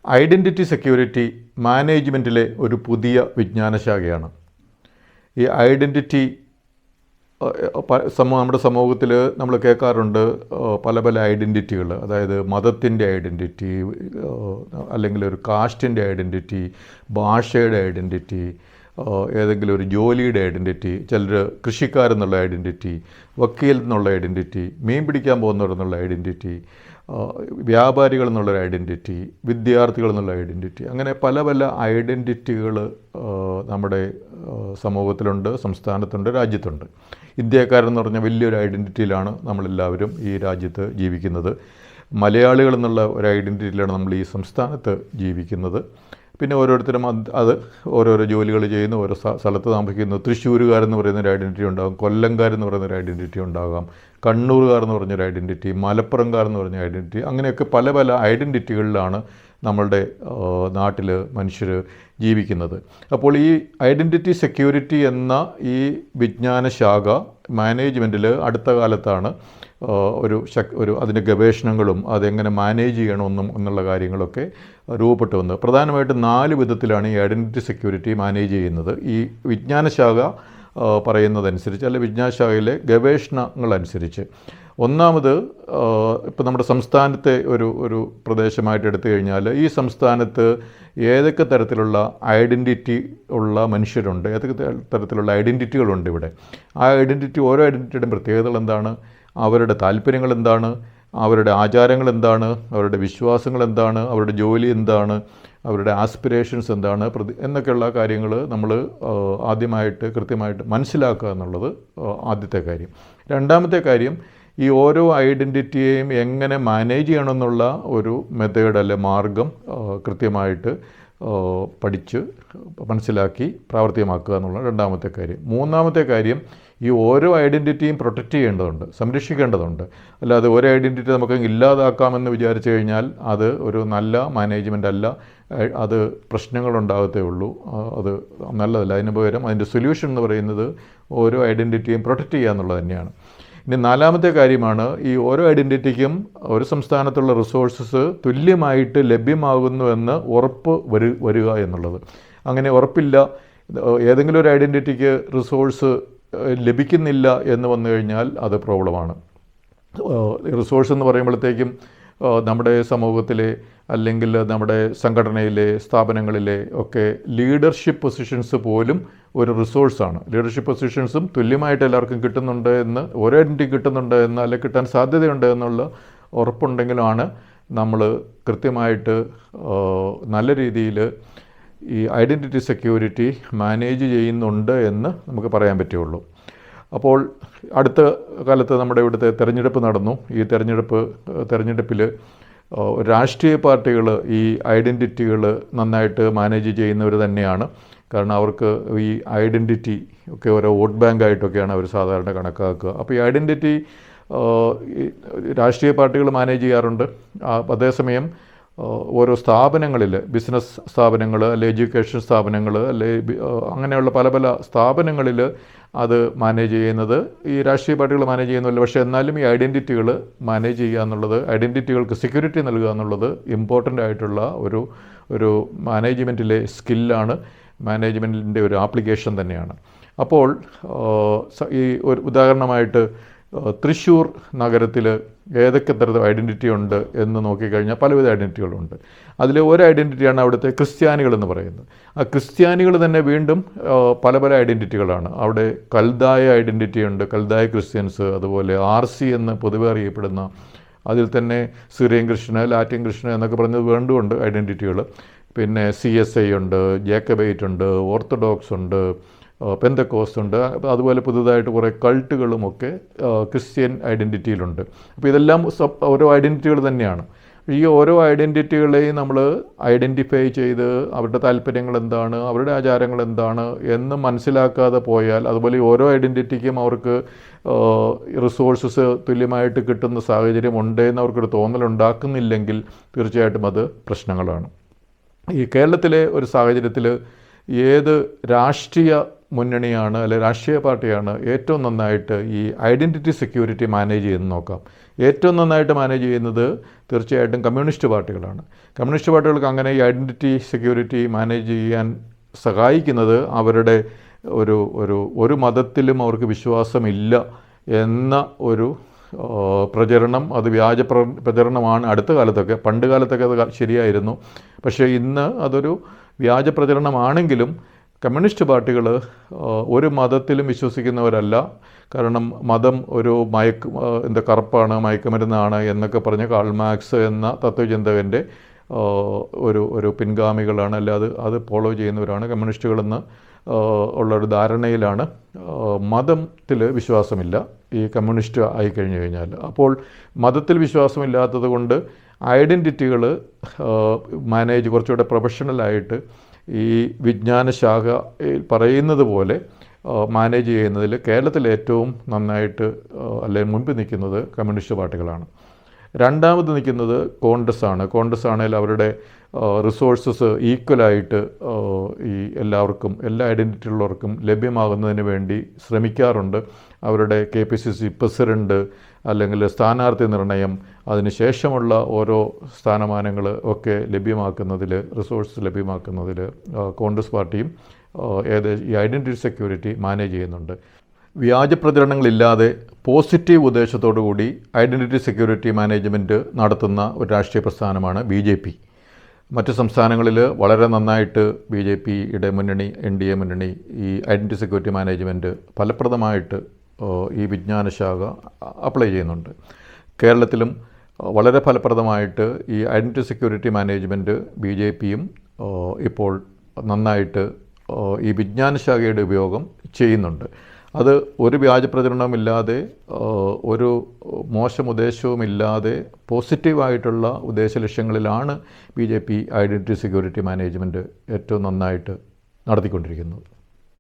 Identity security മാനേജ്മെൻറ്റിലെ ഒരു പുതിയ വിജ്ഞാനശാഖയാണ്. ഈ ഐഡൻറ്റിറ്റി നമ്മുടെ സമൂഹത്തിൽ നമ്മൾ കേൾക്കാറുണ്ട് പല പല ഐഡൻറ്റിറ്റികൾ. അതായത് മതത്തിൻ്റെ ഐഡൻറ്റിറ്റി, അല്ലെങ്കിൽ ഒരു കാസ്റ്റിൻ്റെ ഐഡൻറ്റിറ്റി, ഭാഷയുടെ ഐഡൻറ്റിറ്റി, ഏതെങ്കിലും ഒരു ജോലിയുടെ ഐഡൻറ്റിറ്റി, ചിലർ കൃഷിക്കാരെന്നുള്ള ഐഡൻറ്റിറ്റി, വക്കീൽ എന്നുള്ള ഐഡൻറ്റിറ്റി, മീൻ പിടിക്കാൻ പോകുന്നവരെന്നുള്ള ഐഡൻറ്റിറ്റി, വ്യാപാരികൾ എന്നുള്ളൊരു ഐഡൻറ്റിറ്റി, വിദ്യാർത്ഥികൾ എന്നുള്ള ഐഡൻറ്റിറ്റി, അങ്ങനെ പല പല ഐഡൻറ്റിറ്റികൾ നമ്മുടെ സമൂഹത്തിലുണ്ട്, സംസ്ഥാനത്തുണ്ട്, രാജ്യത്തുണ്ട്. ഇന്ത്യക്കാരെന്ന് പറഞ്ഞ വലിയൊരു ഐഡൻറ്റിറ്റിയിലാണ് നമ്മളെല്ലാവരും ഈ രാജ്യത്ത് ജീവിക്കുന്നത്. മലയാളികൾ എന്നുള്ള ഒരു ഐഡൻറ്റിറ്റിയിലാണ് നമ്മൾ ഈ സംസ്ഥാനത്ത് ജീവിക്കുന്നത്. പിന്നെ ഓരോരുത്തരും അത് ഓരോരോ ജോലികൾ ചെയ്യുന്നു, ഓരോ സ്ഥലത്ത് താമസിക്കുന്നു. തൃശ്ശൂരുകാരെന്ന് പറയുന്നൊരു ഐഡൻറ്റിറ്റി ഉണ്ടാകും, കൊല്ലംകാരെന്ന് പറയുന്നൊരു ഐഡൻറ്റിറ്റി ഉണ്ടാകാം, കണ്ണൂരുകാരെന്ന് പറഞ്ഞൊരു ഐഡൻറ്റിറ്റി, മലപ്പുറംകാരെന്ന് പറഞ്ഞ ഐഡൻറ്റിറ്റി, അങ്ങനെയൊക്കെ പല പല ഐഡൻറ്റിറ്റികളിലാണ് നമ്മളുടെ നാട്ടിൽ മനുഷ്യർ ജീവിക്കുന്നത്. അപ്പോൾ ഈ ഐഡൻറ്റിറ്റി സെക്യൂരിറ്റി എന്ന ഈ വിജ്ഞാന ശാഖ മാനേജ്മെൻറ്റിൽ അടുത്ത കാലത്താണ് ഒരു അതിൻ്റെ ഗവേഷണങ്ങളും അതെങ്ങനെ മാനേജ് ചെയ്യണമെന്നും എന്നുള്ള കാര്യങ്ങളൊക്കെ രൂപപ്പെട്ടു വന്നത്. പ്രധാനമായിട്ടും 4 വിധത്തിലാണ് ഈ ഐഡൻറ്റിറ്റി സെക്യൂരിറ്റി മാനേജ് ചെയ്യുന്നത്. ഈ വിജ്ഞാനശാഖ പറയുന്നതനുസരിച്ച്, അല്ലെ വിജ്ഞാനശാഖയിലെ ഗവേഷണങ്ങളനുസരിച്ച്. ഒന്നാമത്, ഇപ്പോൾ നമ്മുടെ സംസ്ഥാനത്തെ ഒരു പ്രദേശമായിട്ട് എടുത്തു കഴിഞ്ഞാൽ, ഈ സംസ്ഥാനത്ത് ഏതൊക്കെ തരത്തിലുള്ള ഐഡൻറ്റിറ്റി ഉള്ള മനുഷ്യരുണ്ട്, ഏതൊക്കെ തരത്തിലുള്ള ഐഡൻറ്റിറ്റികളുണ്ട് ഇവിടെ. ആ ഐഡൻറ്റിറ്റി, ഓരോ ഐഡൻറ്റിറ്റിയുടെയും പ്രത്യേകതകൾ എന്താണ്, അവരുടെ താല്പര്യങ്ങൾ എന്താണ്, അവരുടെ ആചാരങ്ങൾ എന്താണ്, അവരുടെ വിശ്വാസങ്ങൾ എന്താണ്, അവരുടെ ജോലി എന്താണ്, അവരുടെ ആസ്പിറേഷൻസ് എന്താണ് എന്നൊക്കെയുള്ള കാര്യങ്ങൾ നമ്മൾ ആദ്യമായിട്ട് കൃത്യമായിട്ട് മനസ്സിലാക്കുക എന്നുള്ളത് ആദ്യത്തെ കാര്യം. രണ്ടാമത്തെ കാര്യം, ഈ ഓരോ ഐഡൻറ്റിറ്റിയെയും എങ്ങനെ മാനേജ് ചെയ്യണമെന്നുള്ള ഒരു മെത്തേഡ് അല്ലെ മാർഗം കൃത്യമായിട്ട് പഠിച്ച് മനസ്സിലാക്കി പ്രാവർത്തികമാക്കുക എന്നുള്ള രണ്ടാമത്തെ കാര്യം. മൂന്നാമത്തെ കാര്യം, ഈ ഓരോ ഐഡൻറ്റിറ്റിയും പ്രൊട്ടക്റ്റ് ചെയ്യേണ്ടതുണ്ട്, സംരക്ഷിക്കേണ്ടതുണ്ട്. അല്ലാതെ ഒരു ഐഡൻറ്റിറ്റി നമുക്ക് ഇല്ലാതാക്കാമെന്ന് വിചാരിച്ചു കഴിഞ്ഞാൽ അത് ഒരു നല്ല മാനേജ്മെൻ്റ് അല്ല, അത് പ്രശ്നങ്ങളുണ്ടാകത്തേ ഉള്ളൂ, അത് നല്ലതല്ല. അതിന് പകരം അതിൻ്റെ സൊല്യൂഷൻ എന്ന് പറയുന്നത് ഓരോ ഐഡൻറ്റിറ്റിയും പ്രൊട്ടക്റ്റ് ചെയ്യുക എന്നുള്ളത് തന്നെയാണ്. ഇനി നാലാമത്തെ കാര്യമാണ്, ഈ ഓരോ ഐഡൻറ്റിറ്റിക്കും ഒരു സംസ്ഥാനത്തുള്ള റിസോഴ്സസ് തുല്യമായിട്ട് ലഭ്യമാകുന്നുവെന്ന് ഉറപ്പ് വരിക എന്നുള്ളത്. അങ്ങനെ ഉറപ്പില്ല, ഏതെങ്കിലും ഒരു ഐഡൻറ്റിറ്റിക്ക് റിസോഴ്സ് ലഭിക്കുന്നില്ല എന്ന് വന്നു കഴിഞ്ഞാൽ അത് പ്രോബ്ലമാണ്. റിസോഴ്സ് എന്ന് പറയുമ്പോഴത്തേക്കും നമ്മുടെ സമൂഹത്തിലെ അല്ലെങ്കിൽ നമ്മുടെ സംഘടനയിലെ സ്ഥാപനങ്ങളിലെ ഒക്കെ ലീഡർഷിപ്പ് പൊസിഷൻസ് പോലും ഒരു റിസോഴ്സാണ്. ലീഡർഷിപ്പ് പൊസിഷൻസും തുല്യമായിട്ട് എല്ലാവർക്കും കിട്ടുന്നുണ്ട് എന്ന്, ഓരോ ഐഡൻറ്റിറ്റി കിട്ടുന്നുണ്ട് എന്ന്, അല്ലെങ്കിൽ കിട്ടാൻ സാധ്യതയുണ്ട് എന്നുള്ള ഉറപ്പുണ്ടെങ്കിലാണ് നമ്മൾ കൃത്യമായിട്ട് നല്ല രീതിയിൽ ഈ ഐഡൻറ്റിറ്റി സെക്യൂരിറ്റി മാനേജ് ചെയ്യുന്നുണ്ട് എന്ന് നമുക്ക് പറയാൻ പറ്റുള്ളൂ. അപ്പോൾ അടുത്ത കാലത്ത് നമ്മുടെ ഇവിടുത്തെ തെരഞ്ഞെടുപ്പ് നടന്നു. ഈ തെരഞ്ഞെടുപ്പിൽ രാഷ്ട്രീയ പാർട്ടികൾ ഈ ഐഡൻറ്റിറ്റികൾ നന്നായിട്ട് മാനേജ് ചെയ്യുന്നവർ തന്നെയാണ്. കാരണം അവർക്ക് ഈ ഐഡൻറ്റിറ്റി ഒക്കെ ഓരോ വോട്ട് ബാങ്കായിട്ടൊക്കെയാണ് അവർ സാധാരണ കണക്കാക്കുക. അപ്പോൾ ഈ ഐഡൻറ്റിറ്റി രാഷ്ട്രീയ പാർട്ടികൾ മാനേജ് ചെയ്യാറുണ്ട്. അതേസമയം ഓരോ സ്ഥാപനങ്ങളിൽ, ബിസിനസ് സ്ഥാപനങ്ങൾ, അല്ലെ എഡ്യൂക്കേഷൻ സ്ഥാപനങ്ങൾ, അല്ലെ അങ്ങനെയുള്ള പല പല സ്ഥാപനങ്ങളിൽ അത് മാനേജ് ചെയ്യുന്നത് ഈ രാഷ്ട്രീയ പാർട്ടികൾ മാനേജ് ചെയ്യുന്നില്ല. പക്ഷേ എന്നാലും ഈ ഐഡൻറ്റിറ്റികൾ മാനേജ് ചെയ്യുക എന്നുള്ളത്, ഐഡൻറ്റിറ്റികൾക്ക് സെക്യൂരിറ്റി നൽകുക എന്നുള്ളത് ഇമ്പോർട്ടൻ്റ് ആയിട്ടുള്ള ഒരു മാനേജ്മെൻറ്റിലെ സ്കില്ലാണ്, മാനേജ്മെൻറ്റിൻ്റെ ഒരു ആപ്ലിക്കേഷൻ തന്നെയാണ്. അപ്പോൾ ഈ ഒരു ഉദാഹരണമായിട്ട് തൃശ്ശൂർ നഗരത്തിൽ ഏതൊക്കെ തരത്തിൽ ഐഡൻറ്റിറ്റി ഉണ്ട് എന്ന് നോക്കിക്കഴിഞ്ഞാൽ പലവിധ ഐഡൻറ്റിറ്റികളുണ്ട്. അതിൽ ഒരു ഐഡൻറ്റിറ്റിയാണ് അവിടുത്തെ ക്രിസ്ത്യാനികളെന്ന് പറയുന്നത്. ആ ക്രിസ്ത്യാനികൾ തന്നെ വീണ്ടും പല പല ഐഡൻറ്റിറ്റികളാണ്. അവിടെ കൽദായ ഐഡൻറ്റിറ്റി ഉണ്ട്, കൽദായ ക്രിസ്ത്യൻസ്, അതുപോലെ RC എന്ന് പൊതുവെ അറിയപ്പെടുന്ന, അതിൽ തന്നെ സിറിയൻ ക്രിസ്ത്യന്, ലാറ്റിൻ ക്രിസ്ത്യന് എന്നൊക്കെ പറഞ്ഞത് വീണ്ടുമുണ്ട് ഐഡൻറ്റിറ്റികൾ. പിന്നെ CSI ഉണ്ട്, ജേക്കബൈറ്റ് ഉണ്ട്, ഓർത്തഡോക്സ് ഉണ്ട്, പെന്തക്കോസ്റ്റ് ഉണ്ട്. അതുപോലെ പുതുതായിട്ട് കുറേ കൾട്ടുകളുമൊക്കെ ക്രിസ്ത്യൻ ഐഡൻറ്റിറ്റിയിലുണ്ട്. അപ്പോൾ ഇതെല്ലാം ഓരോ ഐഡൻറ്റിറ്റികൾ തന്നെയാണ്. ഈ ഓരോ ഐഡൻറ്റിറ്റികളെയും നമ്മൾ ഐഡൻറ്റിഫൈ ചെയ്ത് അവരുടെ താല്പര്യങ്ങൾ എന്താണ്, അവരുടെ ആചാരങ്ങൾ എന്താണ് എന്ന് മനസ്സിലാക്കാതെ പോയാൽ, അതുപോലെ ഓരോ ഐഡൻറ്റിറ്റിക്കും അവർക്ക് റിസോഴ്സസ് തുല്യമായിട്ട് കിട്ടുന്ന സാഹചര്യം ഉണ്ടെന്ന് അവർക്കൊരു തോന്നലുണ്ടാക്കുന്നില്ലെങ്കിൽ തീർച്ചയായിട്ടും അത് പ്രശ്നങ്ങളാണ്. ഈ കേരളത്തിലെ ഒരു സാഹചര്യത്തിൽ ഏത് രാഷ്ട്രീയ മുന്നണിയാണ്, അല്ലെ രാഷ്ട്രീയ പാർട്ടിയാണ് ഏറ്റവും നന്നായിട്ട് ഈ ഐഡൻറ്റിറ്റി സെക്യൂരിറ്റി മാനേജ് ചെയ്യുന്നത് നോക്കാം. ഏറ്റവും നന്നായിട്ട് മാനേജ് ചെയ്യുന്നത് തീർച്ചയായിട്ടും കമ്മ്യൂണിസ്റ്റ് പാർട്ടികളാണ്. കമ്മ്യൂണിസ്റ്റ് പാർട്ടികൾക്ക് അങ്ങനെ ഈ ഐഡൻറ്റിറ്റി സെക്യൂരിറ്റി മാനേജ് ചെയ്യാൻ സഹായിക്കുന്നത് അവരുടെ ഒരു മതത്തിലും അവർക്ക് വിശ്വാസമില്ല എന്ന ഒരു പ്രചരണം, അത് വ്യാജ പ്രചരണമാണ് അടുത്ത കാലത്തൊക്കെ. പണ്ട് കാലത്തൊക്കെ അത് ശരിയായിരുന്നു. പക്ഷേ ഇന്ന് അതൊരു വ്യാജ പ്രചരണമാണെങ്കിലും കമ്മ്യൂണിസ്റ്റ് പാർട്ടികൾ ഒരു മതത്തിലും വിശ്വസിക്കുന്നവരല്ല. കാരണം മതം ഒരു കറുപ്പാണ്, മയക്കുമരുന്നാണ് എന്നൊക്കെ പറഞ്ഞ കാൾ മാർക്സ് എന്ന തത്വചിന്തകൻ്റെ ഒരു പിൻഗാമികളാണ്. അല്ലാതെ അത് ഫോളോ ചെയ്യുന്നവരാണ് കമ്മ്യൂണിസ്റ്റുകളെന്ന് ഉള്ളൊരു ധാരണയിലാണ്. മതത്തിൽ വിശ്വാസമില്ല ഈ കമ്മ്യൂണിസ്റ്റ് ആയിക്കഴിഞ്ഞു കഴിഞ്ഞാൽ. അപ്പോൾ മതത്തിൽ വിശ്വാസമില്ലാത്തത് കൊണ്ട് ഐഡൻറ്റിറ്റികൾ മാനേജ് കുറച്ചുകൂടെ പ്രൊഫഷണലായിട്ട് ഈ വിജ്ഞാന ശാഖ പറയുന്നത് പോലെ മാനേജ് ചെയ്യുന്നതിൽ കേരളത്തിൽ ഏറ്റവും നന്നായിട്ട് അല്ലെങ്കിൽ മുൻപിൽ നിൽക്കുന്നത് കമ്മ്യൂണിസ്റ്റ് പാർട്ടികളാണ്. രണ്ടാമത് നിൽക്കുന്നത് കോൺഗ്രസ് ആണ്. കോൺഗ്രസ് ആണെങ്കിൽ അവരുടെ റിസോഴ്സസ് ഈക്വലായിട്ട് ഈ എല്ലാവർക്കും, എല്ലാ ഐഡൻറ്റിറ്റി ഉള്ളവർക്കും ലഭ്യമാകുന്നതിന് വേണ്ടി ശ്രമിക്കാറുണ്ട്. അവരുടെ KPCC പ്രസിഡൻറ്റ് അല്ലെങ്കിൽ സ്ഥാനാർത്ഥി നിർണയം, അതിനുശേഷമുള്ള ഓരോ സ്ഥാനമാനങ്ങൾ ഒക്കെ ലഭ്യമാക്കുന്നതിൽ, റിസോഴ്സ് ലഭ്യമാക്കുന്നതിൽ കോൺഗ്രസ് പാർട്ടിയും ഈ ഐഡൻറ്റിറ്റി സെക്യൂരിറ്റി മാനേജ് ചെയ്യുന്നുണ്ട്. വ്യാജ പ്രചരണങ്ങളില്ലാതെ പോസിറ്റീവ് ഉദ്ദേശത്തോടു കൂടി ഐഡൻറ്റിറ്റി സെക്യൂരിറ്റി മാനേജ്മെൻറ്റ് നടത്തുന്ന ഒരു രാഷ്ട്രീയ പ്രസ്ഥാനമാണ് BJP. മറ്റ് സംസ്ഥാനങ്ങളിൽ വളരെ നന്നായിട്ട് BJPയുടെ മുന്നണി, NDA മുന്നണി ഈ ഐഡൻറ്റിറ്റി സെക്യൂരിറ്റി മാനേജ്മെൻറ്റ് ഫലപ്രദമായിട്ട് ഈ വിജ്ഞാന ശാഖ അപ്ലൈ ചെയ്യുന്നുണ്ട്. കേരളത്തിലും വളരെ ഫലപ്രദമായിട്ട് ഈ ഐഡൻറ്റിറ്റി സെക്യൂരിറ്റി മാനേജ്മെൻറ്റ് BJPയും ഇപ്പോൾ നന്നായിട്ട് ഈ വിജ്ഞാന ശാഖയുടെ ഉപയോഗം ചെയ്യുന്നുണ്ട്. അത് ഒരു വ്യാജ പ്രചരണവുമില്ലാതെ, ഒരു മോശം ഉദ്ദേശവുമില്ലാതെ പോസിറ്റീവായിട്ടുള്ള ഉദ്ദേശ ലക്ഷ്യങ്ങളിലാണ് BJP ഐഡൻറ്റിറ്റി സെക്യൂരിറ്റി മാനേജ്മെൻറ്റ് ഏറ്റവും നന്നായിട്ട് നടത്തിക്കൊണ്ടിരിക്കുന്നത്.